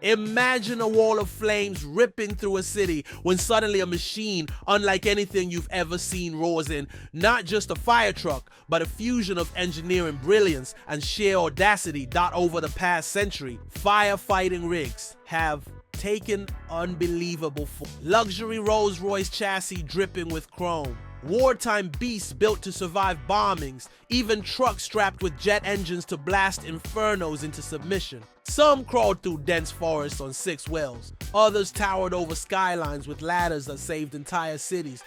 Imagine a wall of flames ripping through a city when suddenly a machine unlike anything you've ever seen roars in. Not just a fire truck, but a fusion of engineering brilliance and sheer audacity that over the past century, firefighting rigs have taken unbelievable form. Luxury Rolls-Royce chassis dripping with chrome. Wartime beasts built to survive bombings, even trucks strapped with jet engines to blast infernos into submission. Some crawled through dense forests on 6 wheels. Others towered over skylines with ladders that saved entire cities.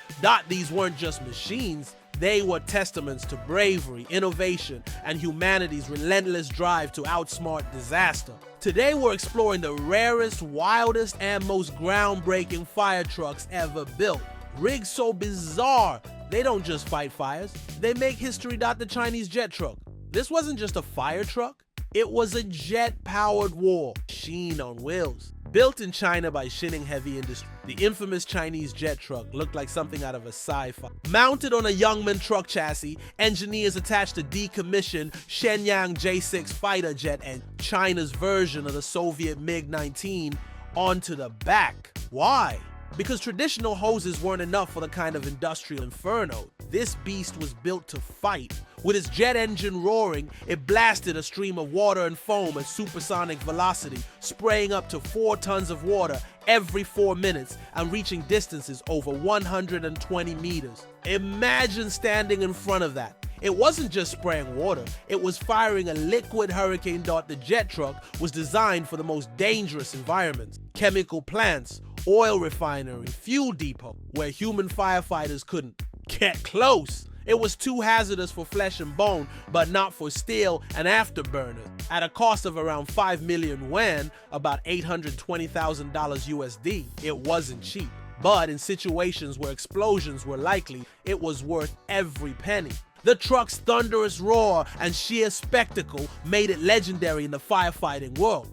These weren't just machines, they were testaments to bravery, innovation, and humanity's relentless drive to outsmart disaster. Today we're exploring the rarest, wildest, and most groundbreaking fire trucks ever built. Rigs so bizarre, they don't just fight fires, they make history. The Chinese jet truck. This wasn't just a fire truck, it was a jet-powered war machine on wheels. Built in China by Shining Heavy Industry, the infamous Chinese jet truck looked like something out of a sci-fi. Mounted on a Youngman truck chassis, engineers attached a decommissioned Shenyang J-6 fighter jet and China's version of the Soviet MiG-19 onto the back. Why? Because traditional hoses weren't enough for the kind of industrial inferno. This beast was built to fight. With its jet engine roaring, it blasted a stream of water and foam at supersonic velocity, spraying up to 4 tons of water every 4 minutes and reaching distances over 120 meters. Imagine standing in front of that. It wasn't just spraying water, it was firing a liquid hurricane. The jet truck was designed for the most dangerous environments: chemical plants, oil refinery, fuel depot, where human firefighters couldn't get close. It was too hazardous for flesh and bone, but not for steel and afterburners. At a cost of around 5 million yuan, about $820,000 USD, it wasn't cheap. But in situations where explosions were likely, it was worth every penny. The truck's thunderous roar and sheer spectacle made it legendary in the firefighting world.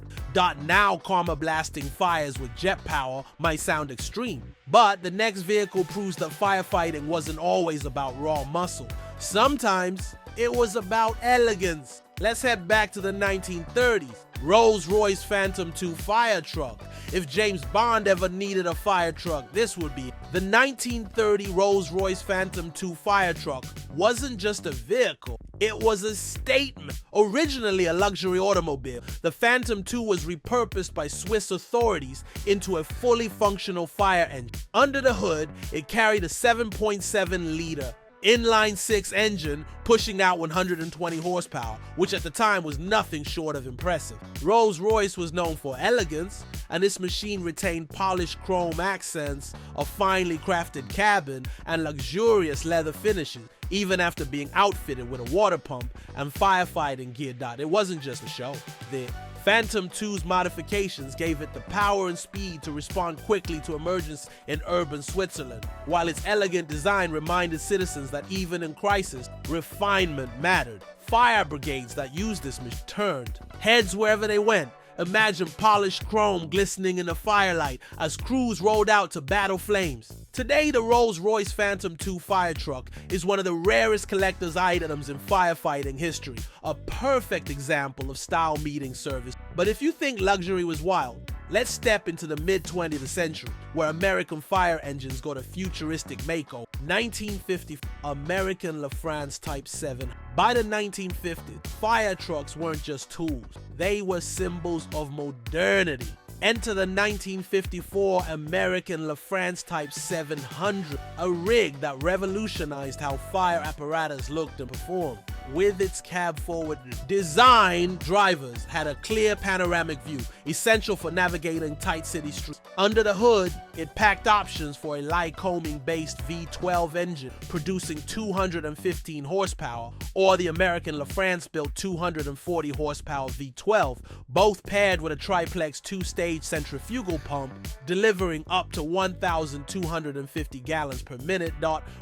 Now karma blasting fires with jet power might sound extreme, but the next vehicle proves that firefighting wasn't always about raw muscle. Sometimes it was about elegance. Let's head back to the 1930s. Rolls-Royce Phantom II fire truck. If James Bond ever needed a fire truck, this would be it. The 1930 Rolls-Royce Phantom II fire truck wasn't just a vehicle, it was a statement. Originally a luxury automobile, the Phantom II was repurposed by Swiss authorities into a fully functional fire engine. Under the hood, it carried a 7.7-liter inline-6 engine pushing out 120 horsepower, which at the time was nothing short of impressive. Rolls-Royce was known for elegance, and this machine retained polished chrome accents, a finely crafted cabin, and luxurious leather finishes, even after being outfitted with a water pump and firefighting gear. It wasn't just a show. The Phantom II's modifications gave it the power and speed to respond quickly to emergencies in urban Switzerland, while its elegant design reminded citizens that even in crisis, refinement mattered. Fire brigades that used this machine turned heads wherever they went. Imagine polished chrome glistening in the firelight as crews rolled out to battle flames. Today, the Rolls-Royce Phantom II fire truck is one of the rarest collector's items in firefighting history, a perfect example of style meeting service. But if you think luxury was wild, let's step into the mid-20th century, where American fire engines got a futuristic makeover. 1950, American LaFrance Type 7. By the 1950s, fire trucks weren't just tools, they were symbols of modernity. Enter the 1954 American LaFrance Type 700, a rig that revolutionized how fire apparatus looked and performed. With its cab-forward design, drivers had a clear panoramic view, essential for navigating tight city streets. Under the hood, it packed options for a Lycoming-based V12 engine, producing 215 horsepower, or the American LaFrance-built 240 horsepower V12, both paired with a triplex 2-stage centrifugal pump, delivering up to 1,250 gallons per minute.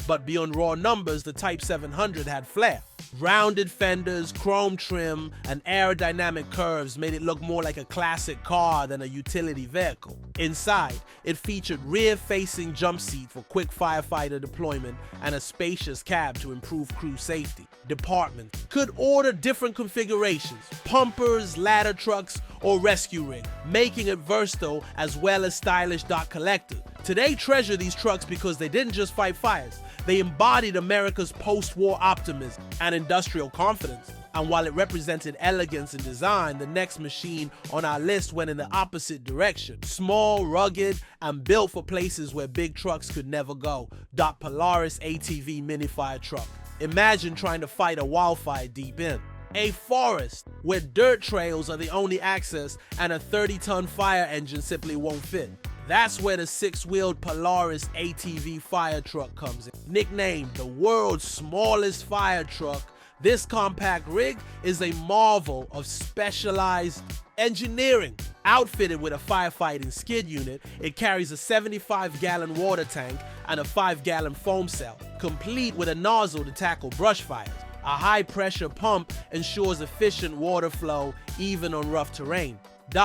But beyond raw numbers, the Type 700 had flair. Rounded fenders, chrome trim, and aerodynamic curves made it look more like a classic car than a utility vehicle. Inside, it featured rear-facing jump seat for quick firefighter deployment and a spacious cab to improve crew safety. Departments could order different configurations: pumpers, ladder trucks, or rescue rig, making it versatile as well as stylish dot collector. Today treasure these trucks because they didn't just fight fires, they embodied America's post-war optimism and industrial confidence. And while it represented elegance and design, the next machine on our list went in the opposite direction. Small, rugged, and built for places where big trucks could never go. Polaris ATV mini fire truck. Imagine trying to fight a wildfire deep in. A forest where dirt trails are the only access and a 30-ton fire engine simply won't fit. That's where the 6-wheeled Polaris ATV fire truck comes in. Nicknamed the world's smallest fire truck, this compact rig is a marvel of specialized engineering. Outfitted with a firefighting skid unit, it carries a 75-gallon water tank and a 5-gallon foam cell, complete with a nozzle to tackle brush fires. A high-pressure pump ensures efficient water flow even on rough terrain.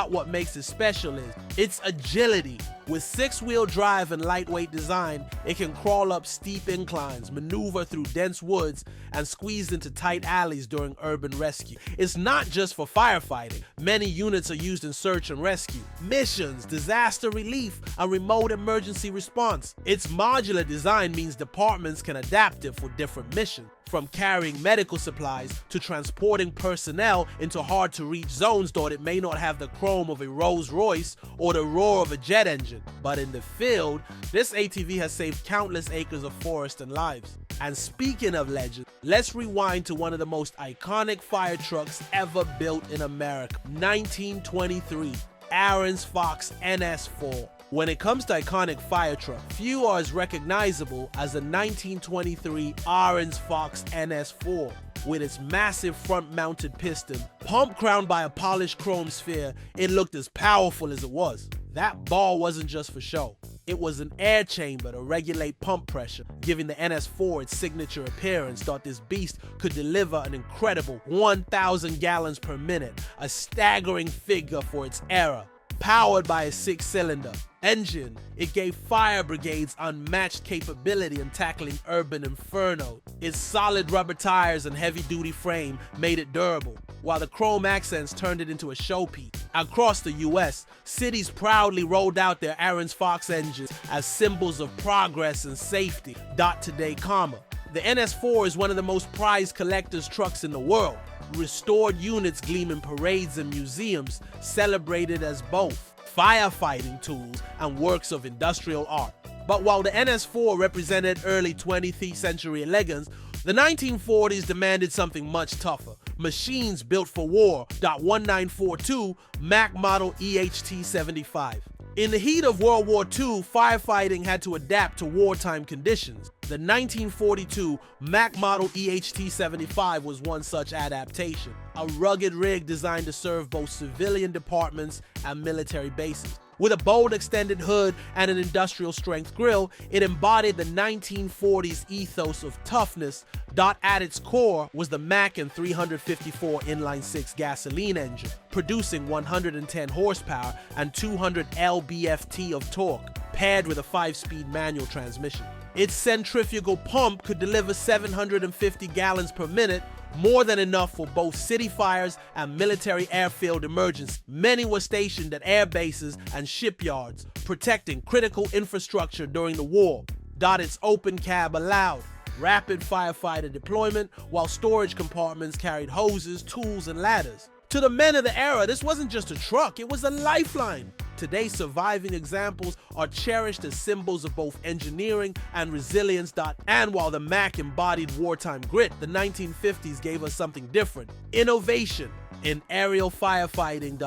What makes it special is its agility. With 6-wheel drive and lightweight design, it can crawl up steep inclines, maneuver through dense woods, and squeeze into tight alleys during urban rescue. It's not just for firefighting. Many units are used in search and rescue, missions, disaster relief, and remote emergency response. Its modular design means departments can adapt it for different missions, from carrying medical supplies to transporting personnel into hard-to-reach zones. Thought it may not have the chrome of a Rolls-Royce or the roar of a jet engine, but in the field, this ATV has saved countless acres of forest and lives. And speaking of legends, let's rewind to one of the most iconic fire trucks ever built in America. 1923, Aaron's Fox NS4. When it comes to iconic fire truck, few are as recognizable as the 1923 Aaron's Fox NS4. With its massive front-mounted piston, pump crowned by a polished chrome sphere, it looked as powerful as it was. That ball wasn't just for show. It was an air chamber to regulate pump pressure, giving the NS4 its signature appearance. Thought this beast could deliver an incredible 1,000 gallons per minute, a staggering figure for its era. Powered by a 6-cylinder engine, it gave fire brigades unmatched capability in tackling urban inferno. Its solid rubber tires and heavy-duty frame made it durable, while the chrome accents turned it into a showpiece. Across the US, cities proudly rolled out their Aaron's Fox engines as symbols of progress and safety. Today, the NS4 is one of the most prized collector's trucks in the world. Restored units gleam in parades and museums, celebrated as both firefighting tools and works of industrial art. But while the NS4 represented early 20th century elegance, the 1940s demanded something much tougher. Machines built for war. 1942 Mack model EHT-75. In the heat of World War II, firefighting had to adapt to wartime conditions. The 1942 Mack model EHT-75 was one such adaptation, a rugged rig designed to serve both civilian departments and military bases. With a bold extended hood and an industrial-strength grille, it embodied the 1940s ethos of toughness. At its core was the Mack and 354 inline-6 gasoline engine, producing 110 horsepower and 200 lb-ft of torque, paired with a 5-speed manual transmission. Its centrifugal pump could deliver 750 gallons per minute, more than enough for both city fires and military airfield emergencies. Many were stationed at air bases and shipyards, protecting critical infrastructure during the war. Its open cab allowed rapid firefighter deployment, while storage compartments carried hoses, tools, and ladders. To the men of the era, this wasn't just a truck, it was a lifeline. Today, surviving examples are cherished as symbols of both engineering and resilience. And while the Mack embodied wartime grit, the 1950s gave us something different. Innovation in aerial firefighting.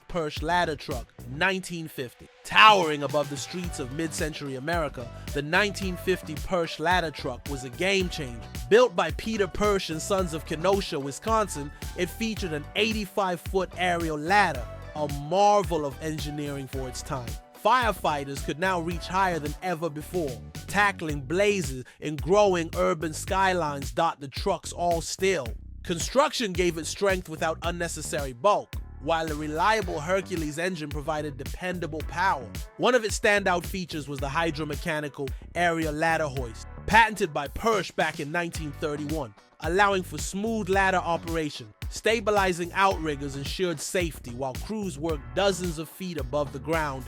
Perch ladder truck, 1950. Towering above the streets of mid-century America, the 1950 Perch ladder truck was a game changer. Built by Peter Perch and Sons of Kenosha, Wisconsin, it featured an 85-foot aerial ladder, a marvel of engineering for its time. Firefighters could now reach higher than ever before, tackling blazes in growing urban skylines dot the trucks all still. Construction gave it strength without unnecessary bulk, while the reliable Hercules engine provided dependable power. One of its standout features was the hydromechanical area ladder hoist, patented by Porsche back in 1931, allowing for smooth ladder operation. Stabilizing outriggers ensured safety while crews worked dozens of feet above the ground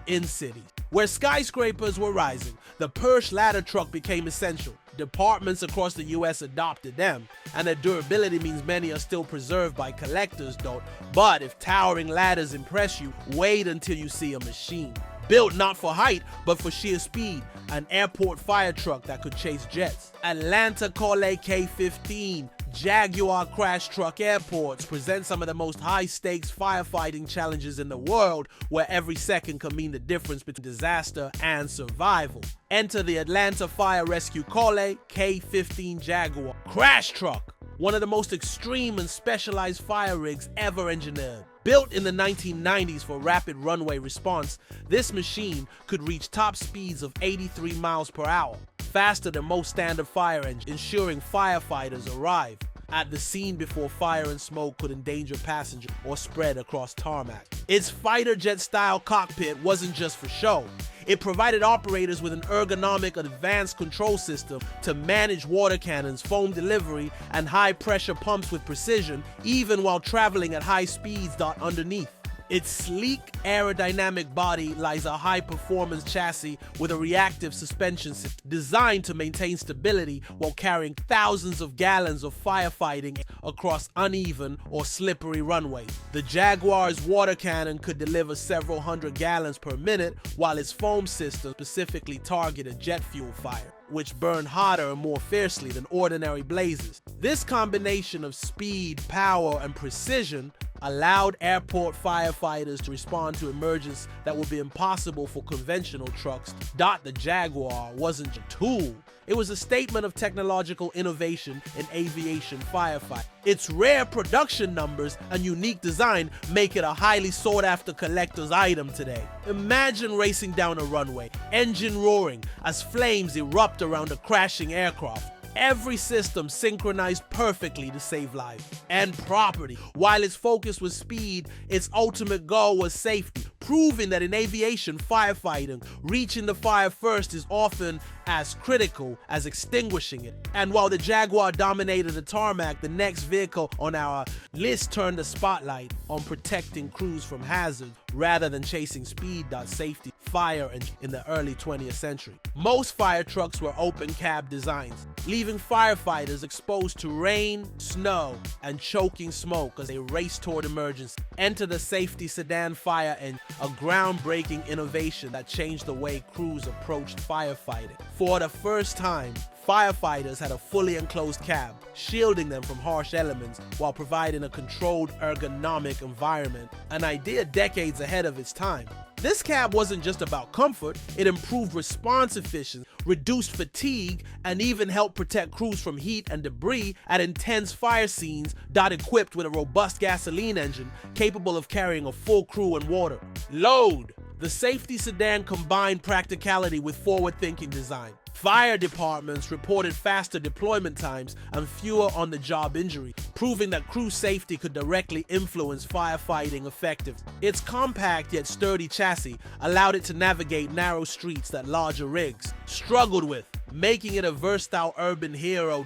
in cities. Where skyscrapers were rising, the Porsche ladder truck became essential. Departments across the US adopted them, and their durability means many are still preserved by collectors, though. But if towering ladders impress you, wait until you see a machine. Built not for height, but for sheer speed, an airport fire truck that could chase jets. Atlanta Corley K-15 Jaguar crash truck airports present some of the most high-stakes firefighting challenges in the world, where every second can mean the difference between disaster and survival. Enter the Atlanta Fire Rescue Corley K-15 Jaguar crash truck, one of the most extreme and specialized fire rigs ever engineered. Built in the 1990s for rapid runway response, this machine could reach top speeds of 83 miles per hour, faster than most standard fire engines, ensuring firefighters arrive at the scene before fire and smoke could endanger passengers or spread across tarmac. Its fighter jet style cockpit wasn't just for show. It provided operators with an ergonomic advanced control system to manage water cannons, foam delivery, and high pressure pumps with precision, even while traveling at high speeds underneath. Its sleek aerodynamic body lies a high-performance chassis with a reactive suspension system designed to maintain stability while carrying thousands of gallons of firefighting across uneven or slippery runways. The Jaguar's water cannon could deliver several hundred gallons per minute, while its foam system specifically targeted jet fuel fire, which burned hotter and more fiercely than ordinary blazes. This combination of speed, power, and precision allowed airport firefighters to respond to emergencies that would be impossible for conventional trucks. The Jaguar wasn't a tool. It was a statement of technological innovation in aviation firefighting. Its rare production numbers and unique design make it a highly sought-after collector's item today. Imagine racing down a runway, engine roaring as flames erupt around a crashing aircraft. Every system synchronized perfectly to save lives and property. While its focus was speed, its ultimate goal was safety, proving that in aviation firefighting, reaching the fire first is often as critical as extinguishing it. And while the Jaguar dominated the tarmac, the next vehicle on our list turned the spotlight on protecting crews from hazards rather than chasing speed. Safety fire in the early 20th century. Most fire trucks were open cab designs, leaving firefighters exposed to rain, snow, and choking smoke as they raced toward emergency. Enter the safety sedan fire engine, a groundbreaking innovation that changed the way crews approached firefighting. For the first time, firefighters had a fully enclosed cab, shielding them from harsh elements while providing a controlled, ergonomic environment, an idea decades ahead of its time. This cab wasn't just about comfort, it improved response efficiency, reduced fatigue, and even helped protect crews from heat and debris at intense fire scenes. Equipped with a robust gasoline engine capable of carrying a full crew and water. Load! The safety sedan combined practicality with forward-thinking design. Fire departments reported faster deployment times and fewer on-the-job injuries, proving that crew safety could directly influence firefighting effectiveness. Its compact yet sturdy chassis allowed it to navigate narrow streets that larger rigs struggled with, making it a versatile urban hero.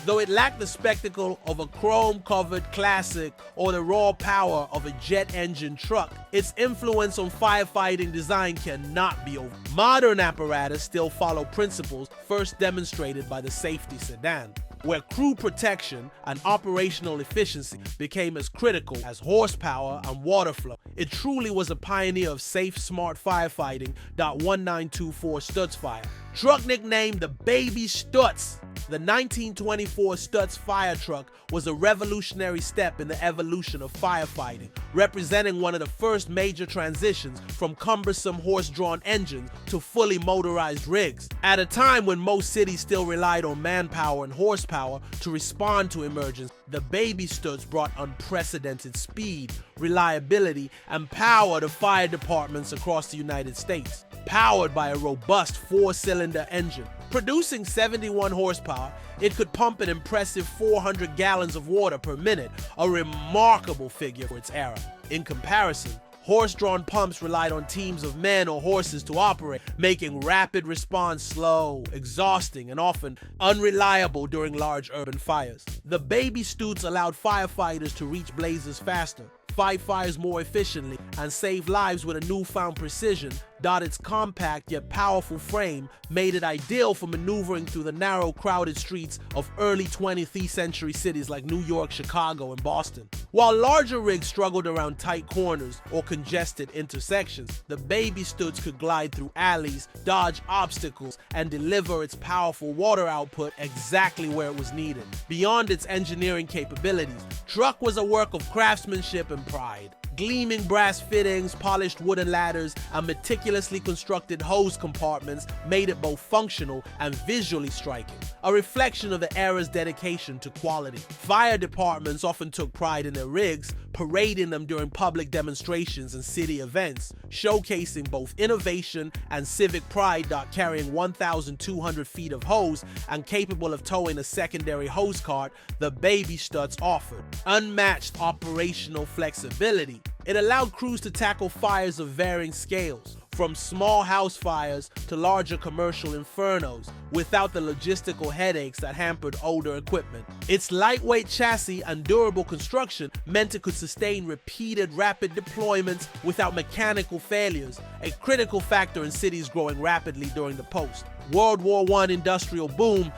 Though it lacked the spectacle of a chrome-covered classic or the raw power of a jet engine truck, its influence on firefighting design cannot be over. Modern apparatus still follow principles first demonstrated by the safety sedan, where crew protection and operational efficiency became as critical as horsepower and water flow. It truly was a pioneer of safe, smart firefighting. 1924 Stutzfire. Truck nicknamed the Baby Stutz, The 1924 Stutz fire truck was a revolutionary step in the evolution of firefighting, representing one of the first major transitions from cumbersome horse-drawn engines to fully motorized rigs. At a time when most cities still relied on manpower and horsepower to respond to emergencies, the baby Stutz brought unprecedented speed, reliability, and power to fire departments across the United States. Powered by a robust 4-cylinder engine, producing 71 horsepower, it could pump an impressive 400 gallons of water per minute, a remarkable figure for its era. In comparison, horse-drawn pumps relied on teams of men or horses to operate, making rapid response slow, exhausting, and often unreliable during large urban fires. The baby Stutz allowed firefighters to reach blazes faster, fight fires more efficiently, and save lives with a newfound precision. Its compact yet powerful frame made it ideal for maneuvering through the narrow, crowded streets of early 20th century cities like New York, Chicago, and Boston. While larger rigs struggled around tight corners or congested intersections, the baby Stutz could glide through alleys, dodge obstacles, and deliver its powerful water output exactly where it was needed. Beyond its engineering capabilities, truck was a work of craftsmanship and pride. Gleaming brass fittings, polished wooden ladders, and meticulously constructed hose compartments made it both functional and visually striking, a reflection of the era's dedication to quality. Fire departments often took pride in their rigs, parading them during public demonstrations and city events, showcasing both innovation and civic pride. Carrying 1,200 feet of hose and capable of towing a secondary hose cart, the baby Stutz offered unmatched operational flexibility. It allowed crews to tackle fires of varying scales, from small house fires to larger commercial infernos, without the logistical headaches that hampered older equipment. Its lightweight chassis and durable construction meant it could sustain repeated rapid deployments without mechanical failures, a critical factor in cities growing rapidly during the post-World War I industrial boom.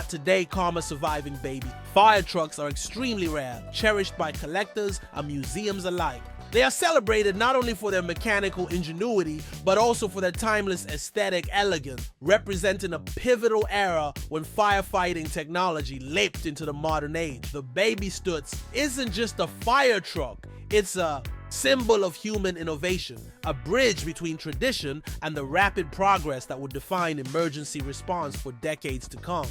Today, surviving baby fire trucks are extremely rare, cherished by collectors and museums alike. They are celebrated not only for their mechanical ingenuity, but also for their timeless aesthetic elegance, representing a pivotal era when firefighting technology leaped into the modern age. The baby Stutz isn't just a fire truck, it's a symbol of human innovation, a bridge between tradition and the rapid progress that would define emergency response for decades to come.